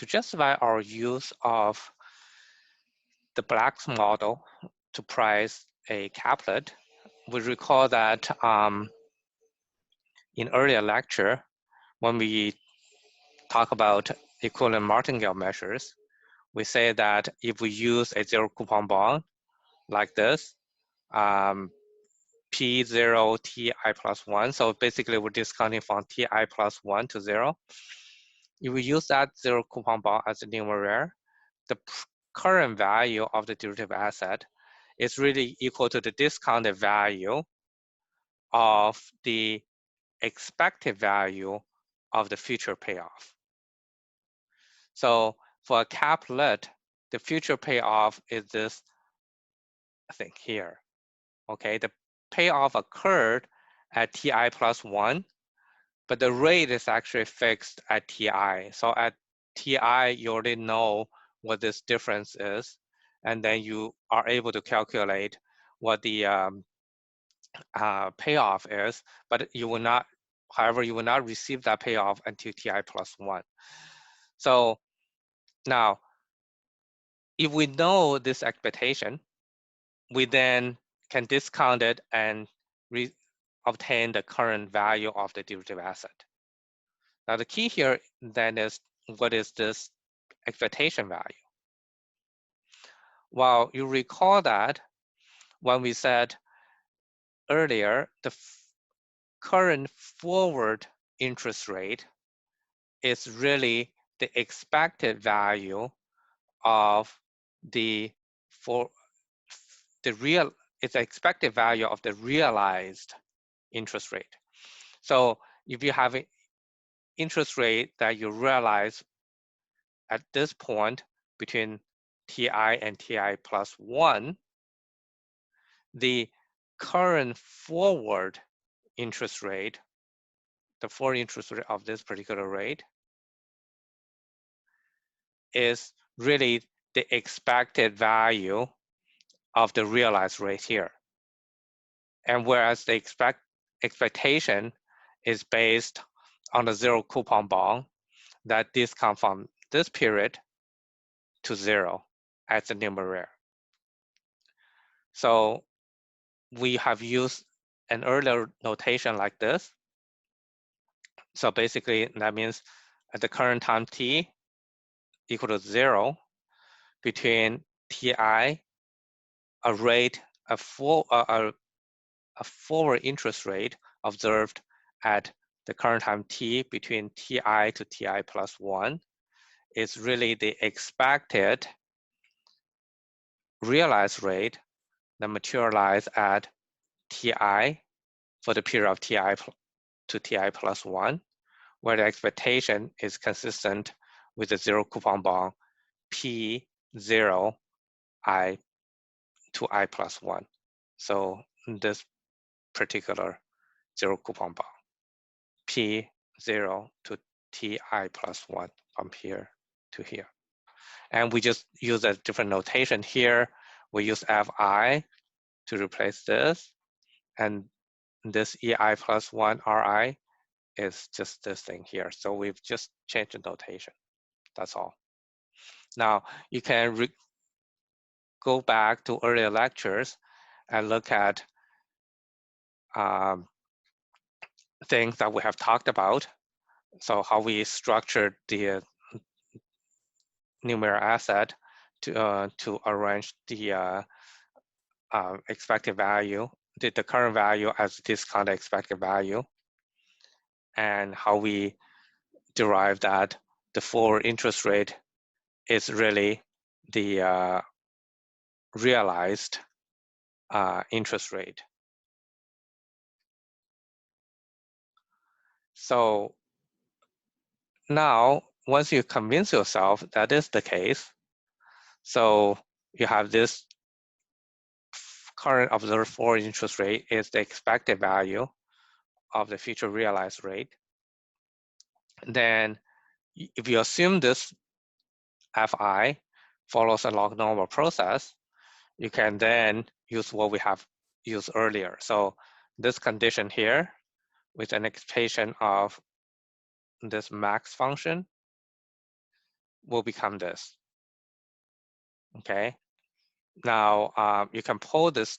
to justify our use of the Black's model to price a caplet, we recall that in earlier lecture, when we talk about equivalent martingale measures, we say that if we use a zero coupon bond like this, P0 Ti plus 1, so basically we're discounting from Ti plus 1 to 0. If we use that zero coupon bond as a numeraire, the current value of the derivative asset is really equal to the discounted value of the expected value of the future payoff. So for a caplet, the future payoff is this thing here. Okay, the payoff occurred at Ti plus 1, but the rate is actually fixed at Ti. So at Ti, you already know what this difference is, and then you are able to calculate what the payoff is, but you will not, however, you will not receive that payoff until Ti plus 1. So now, if we know this expectation, we then can discount it and obtain the current value of the derivative asset. Now the key here then is, what is this expectation value? Well, you recall that when we said earlier, the current forward interest rate is really the expected value of it's the expected value of the realized interest rate. So if you have an interest rate that you realize at this point between Ti and Ti plus 1, the current forward interest rate, the forward interest rate of this particular rate, is really the expected value of the realized rate here. And whereas the expectation is based on the zero coupon bond that discount from this period to 0 as the numeraire. So we have used an earlier notation like this. So basically that means at the current time t equal to 0 between Ti, a forward interest rate observed at the current time t between Ti to Ti plus 1 is really the expected realized rate that materialize at Ti for the period of Ti to Ti plus 1, where the expectation is consistent with the zero coupon bond P0 I to I plus 1. So this particular zero coupon bond, P0 to Ti plus 1 from here to here. And we just use a different notation here. We use Fi to replace this, and this Ei plus 1 Ri is just this thing here. So we've just changed the notation. That's all. Now you can go back to earlier lectures and look at things that we have talked about. So how we structured the numeraire asset to arrange the expected value, the current value as discounted expected value, and how we derive that the forward interest rate is really the realized interest rate. So now, once you convince yourself that is the case, so you have this current observed forward interest rate is the expected value of the future realized rate. Then if you assume this Fi follows a log normal process, you can then use what we have used earlier. So this condition here with an expectation of this max function will become this. Okay. Now you can pull this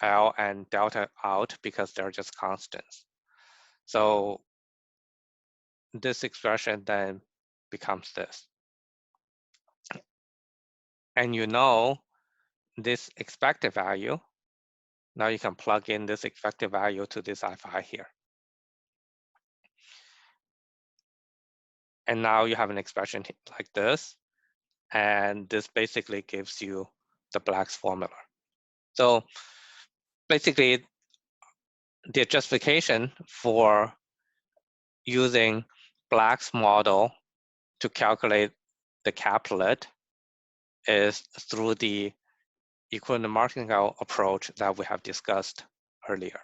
L and delta out because they're just constants. So this expression then becomes this. And you know this expected value. Now you can plug in this expected value to this Fi here. And now you have an expression like this. And this basically gives you the Black's formula. So basically, the justification for using Black's model to calculate the caplet is through the equivalent martingale approach that we have discussed earlier.